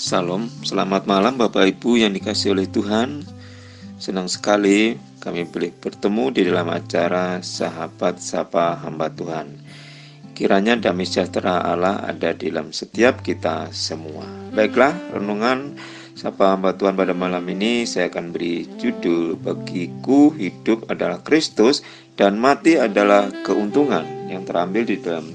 Salam, selamat malam Bapak Ibu yang dikasihi oleh Tuhan. Senang sekali kami boleh bertemu di dalam acara Sahabat Sapa Hamba Tuhan. Kiranya damai sejahtera Allah ada di dalam setiap kita semua. Baiklah, renungan Sapa Hamba Tuhan pada malam ini saya akan beri judul Bagiku hidup adalah Kristus dan mati adalah keuntungan, yang terambil di dalam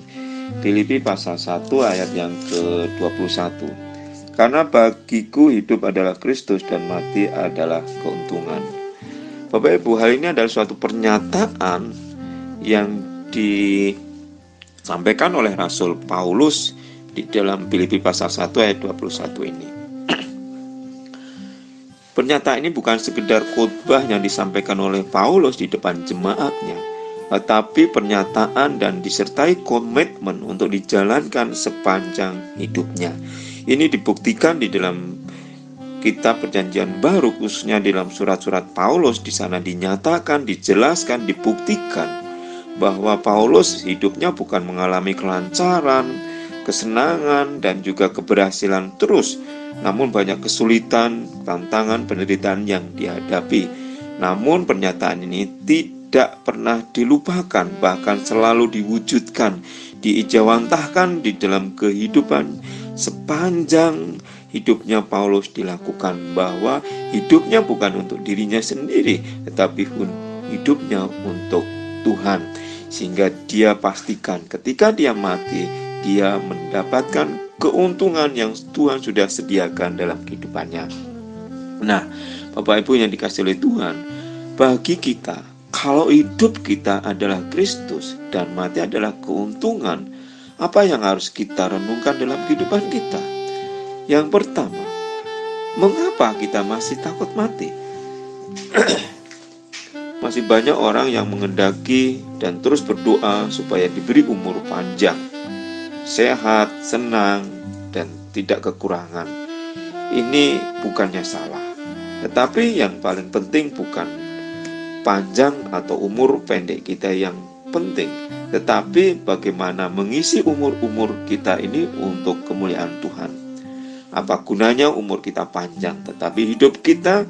Filipi pasal 1 ayat yang ke-21. Karena bagiku hidup adalah Kristus dan mati adalah keuntungan. Bapak Ibu, hal ini adalah suatu pernyataan yang disampaikan oleh Rasul Paulus di dalam Filipi pasal 1 ayat 21 ini. Pernyataan ini bukan sekedar khotbah yang disampaikan oleh Paulus di depan jemaatnya, tetapi pernyataan dan disertai komitmen untuk dijalankan sepanjang hidupnya. Ini dibuktikan di dalam kitab Perjanjian Baru, khususnya di dalam surat-surat Paulus. Di sana dinyatakan, dijelaskan, dibuktikan bahwa Paulus hidupnya bukan mengalami kelancaran, kesenangan, dan juga keberhasilan terus, namun banyak kesulitan, tantangan, penderitaan yang dihadapi. Namun pernyataan ini tidak pernah dilupakan, bahkan selalu diwujudkan, diijawantahkan di dalam kehidupan. Sepanjang hidupnya Paulus dilakukan bahwa hidupnya bukan untuk dirinya sendiri, tetapi hidupnya untuk Tuhan. Sehingga dia pastikan ketika dia mati, dia mendapatkan keuntungan yang Tuhan sudah sediakan dalam kehidupannya. Nah, Bapak Ibu yang dikasihi oleh Tuhan, bagi kita, kalau hidup kita adalah Kristus dan mati adalah keuntungan, apa yang harus kita renungkan dalam kehidupan kita? Yang pertama, mengapa kita masih takut mati? Masih banyak orang yang menghendaki dan terus berdoa supaya diberi umur panjang, sehat, senang, dan tidak kekurangan. Ini bukannya salah, tetapi yang paling penting bukan panjang atau umur pendek kita yang penting, tetapi bagaimana mengisi umur-umur kita ini untuk kemuliaan Tuhan. Apa gunanya umur kita panjang, tetapi hidup kita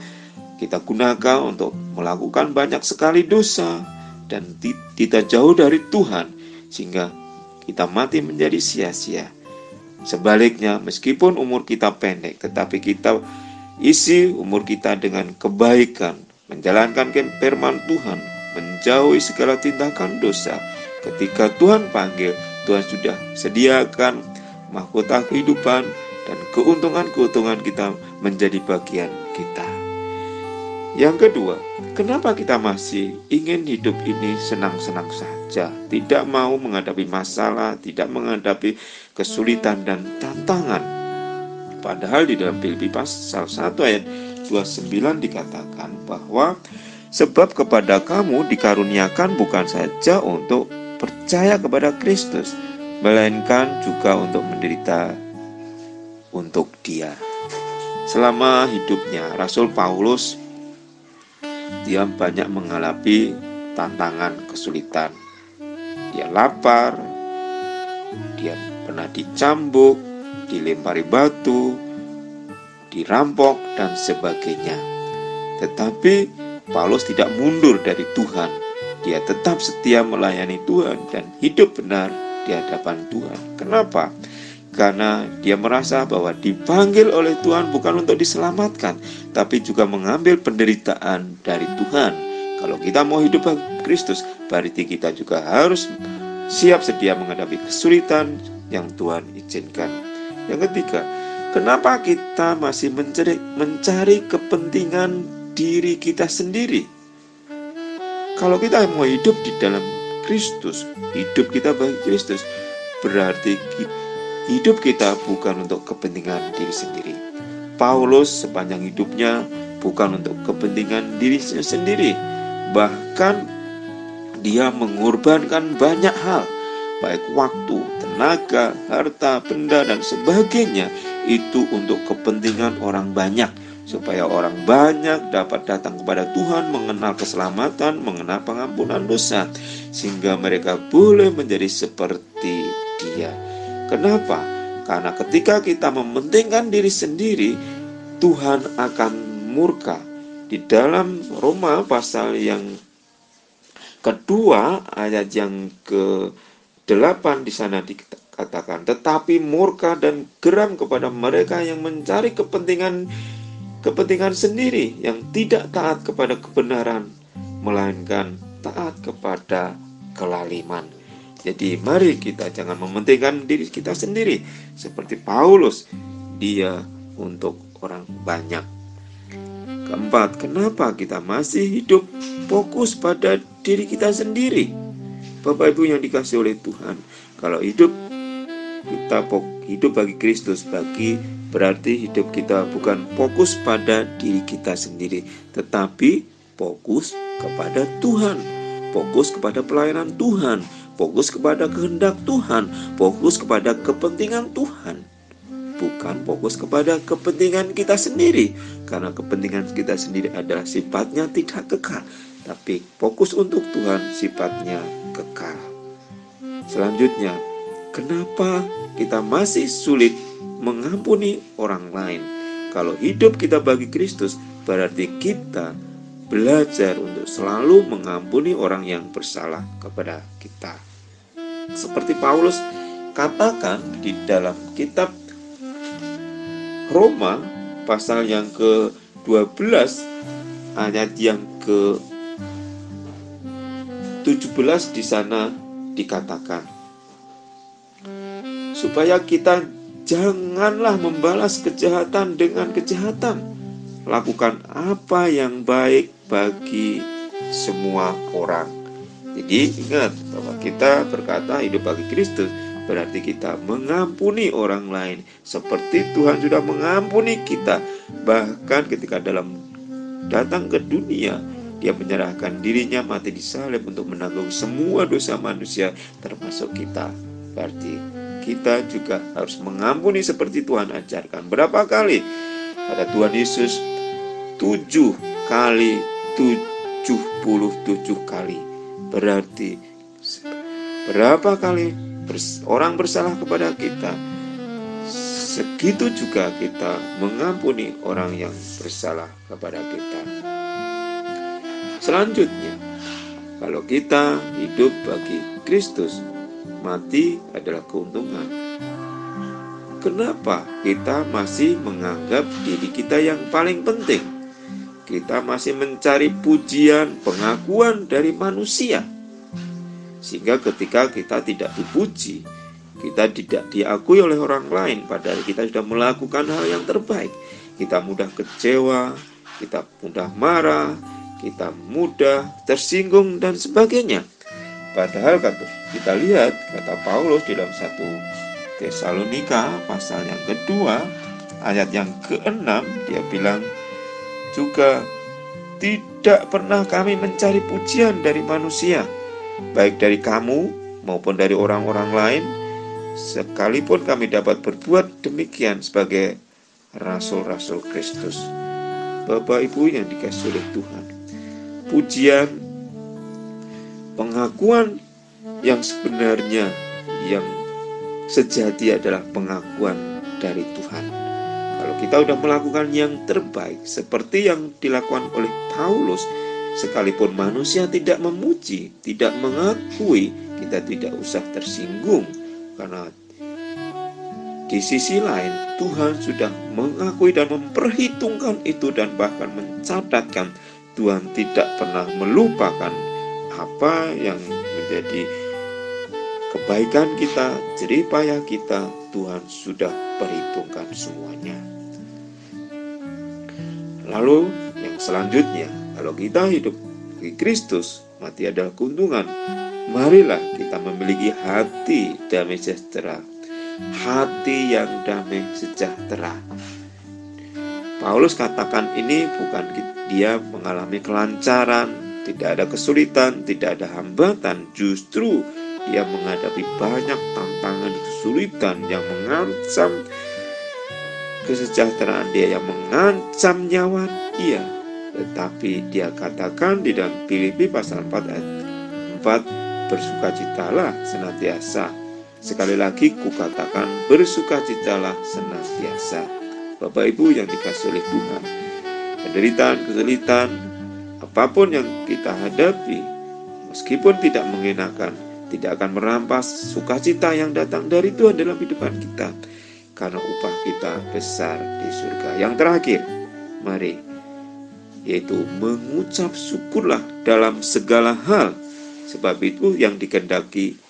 gunakan untuk melakukan banyak sekali dosa dan kita jauh dari Tuhan, sehingga kita mati menjadi sia-sia. Sebaliknya, meskipun umur kita pendek, tetapi kita isi umur kita dengan kebaikan, menjalankan firman Tuhan, menjauhi segala tindakan dosa. Ketika Tuhan panggil, Tuhan sudah sediakan mahkota kehidupan dan keuntungan-keuntungan kita menjadi bagian kita. Yang kedua, kenapa kita masih ingin hidup ini senang-senang saja, tidak mau menghadapi masalah, tidak menghadapi kesulitan dan tantangan? Padahal di dalam Filipi pasal 1 ayat 29 dikatakan bahwa sebab kepada kamu dikaruniakan bukan saja untuk percaya kepada Kristus, melainkan juga untuk menderita untuk Dia. Selama hidupnya, Rasul Paulus dia banyak mengalami tantangan, kesulitan. Dia lapar, dia pernah dicambuk, dilempari batu, dirampok, dan sebagainya. Tetapi Paulus tidak mundur dari Tuhan. Dia tetap setia melayani Tuhan dan hidup benar di hadapan Tuhan. Kenapa? Karena dia merasa bahwa dipanggil oleh Tuhan bukan untuk diselamatkan, tapi juga mengambil penderitaan dari Tuhan. Kalau kita mau hidup bagi Kristus, berarti kita juga harus siap sedia menghadapi kesulitan yang Tuhan izinkan. Yang ketiga, kenapa kita masih mencari kepentingan diri kita sendiri? Kalau kita mau hidup di dalam Kristus, hidup kita bagi Kristus, berarti hidup kita bukan untuk kepentingan diri sendiri. Paulus sepanjang hidupnya bukan untuk kepentingan dirinya sendiri, bahkan dia mengorbankan banyak hal, baik waktu, tenaga, harta, benda, dan sebagainya, itu untuk kepentingan orang banyak, supaya orang banyak dapat datang kepada Tuhan, mengenal keselamatan, mengenal pengampunan dosa, sehingga mereka boleh menjadi seperti Dia. Kenapa? Karena ketika kita mementingkan diri sendiri, Tuhan akan murka. Di dalam Roma pasal yang kedua ayat yang ke-8 di sana dikatakan, tetapi murka dan geram kepada mereka yang mencari kepentingan sendiri, yang tidak taat kepada kebenaran, melainkan taat kepada kelaliman. Jadi mari kita jangan mementingkan diri kita sendiri. Seperti Paulus, dia untuk orang banyak. Keempat, kenapa kita masih hidup fokus pada diri kita sendiri? Bapak Ibu yang dikasihi oleh Tuhan, kalau kita hidup bagi Kristus, berarti hidup kita bukan fokus pada diri kita sendiri, tetapi fokus kepada Tuhan, fokus kepada pelayanan Tuhan, fokus kepada kehendak Tuhan, fokus kepada kepentingan Tuhan. Bukan fokus kepada kepentingan kita sendiri, karena kepentingan kita sendiri adalah sifatnya tidak kekal, tapi fokus untuk Tuhan sifatnya kekal. Selanjutnya, kenapa kita masih sulit mengampuni orang lain? Kalau hidup kita bagi Kristus, berarti kita belajar untuk selalu mengampuni orang yang bersalah kepada kita. Seperti Paulus katakan di dalam kitab Roma pasal yang ke-12 ayat yang ke-17 di sana dikatakan, supaya kita janganlah membalas kejahatan dengan kejahatan, lakukan apa yang baik bagi semua orang. Jadi ingat bahwa kita berkata hidup bagi Kristus, berarti kita mengampuni orang lain seperti Tuhan sudah mengampuni kita. Bahkan ketika datang ke dunia, dia menyerahkan dirinya mati di salib untuk menanggung semua dosa manusia termasuk kita. Berarti kita juga harus mengampuni seperti Tuhan ajarkan. Berapa kali kata Tuhan Yesus? 7 kali 77 kali. Berarti berapa kali orang bersalah kepada kita, segitu juga kita mengampuni orang yang bersalah kepada kita. Selanjutnya, kalau kita hidup bagi Kristus, mati adalah keuntungan. Kenapa kita masih menganggap diri kita yang paling penting? Kita masih mencari pujian, pengakuan dari manusia. Sehingga ketika kita tidak dipuji, kita tidak diakui oleh orang lain, padahal kita sudah melakukan hal yang terbaik, kita mudah kecewa, kita mudah marah, kita mudah tersinggung dan sebagainya. Padahal kita lihat kata Paulus di dalam 1 Tesalonika pasal yang kedua ayat yang ke-6, dia bilang juga, tidak pernah kami mencari pujian dari manusia, baik dari kamu maupun dari orang-orang lain, sekalipun kami dapat berbuat demikian sebagai rasul-rasul Kristus. Bapak Ibu yang dikasihi oleh Tuhan, pujian, pengakuan yang sebenarnya, yang sejati adalah pengakuan dari Tuhan. Kalau kita sudah melakukan yang terbaik seperti yang dilakukan oleh Paulus, sekalipun manusia tidak memuji, tidak mengakui, kita tidak usah tersinggung. Karena di sisi lain Tuhan sudah mengakui dan memperhitungkan itu, dan bahkan mencatatkan. Tuhan tidak pernah melupakan apa yang menjadi kebaikan kita, jerih payah kita. Tuhan sudah perhitungkan semuanya. Lalu yang selanjutnya, kalau kita hidup di Kristus, mati adalah keuntungan. Marilah kita memiliki hati damai sejahtera, hati yang damai sejahtera. Paulus katakan ini bukan dia mengalami kelancaran, tidak ada kesulitan, tidak ada hambatan. Justru dia menghadapi banyak tantangan, kesulitan yang mengancam kesejahteraan dia, yang mengancam nyawa dia. Tetapi dia katakan di dalam Filipi pasal 4 ayat 4, bersukacitalah senantiasa, Sekali lagi kukatakan, bersukacitalah senantiasa. Bapak Ibu yang dikasihi oleh Tuhan, penderitaan, kesulitan, apapun yang kita hadapi, meskipun tidak mengenakan, tidak akan merampas sukacita yang datang dari Tuhan dalam kehidupan kita, karena upah kita besar di surga. Yang terakhir, mari, yaitu mengucap syukurlah dalam segala hal, sebab itu yang dikehendaki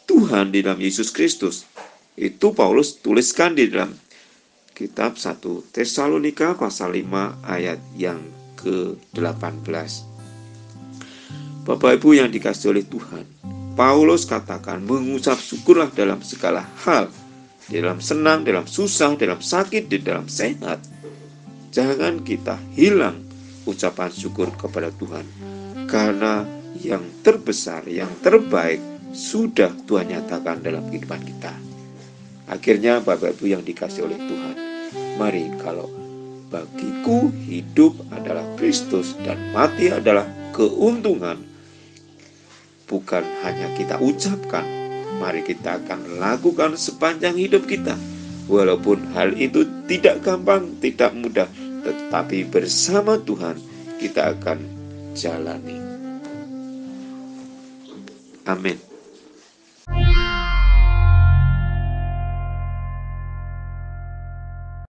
Tuhan di dalam Yesus Kristus. Itu Paulus tuliskan di dalam kitab 1 Tesalonika pasal 5 ayat yang ke-18. Bapak Ibu yang dikasihi oleh Tuhan, Paulus katakan mengucap syukurlah dalam segala hal, di dalam senang, dalam susah, dalam sakit, di dalam sehat. Jangan kita hilang ucapan syukur kepada Tuhan, karena yang terbesar, yang terbaik sudah Tuhan nyatakan dalam kehidupan kita. Akhirnya Bapak Ibu yang dikasihi oleh Tuhan, mari, kalau bagiku hidup adalah Kristus dan mati adalah keuntungan, bukan hanya kita ucapkan, mari kita akan lakukan sepanjang hidup kita. Walaupun hal itu tidak gampang, tidak mudah, tetapi bersama Tuhan kita akan jalani. Amin.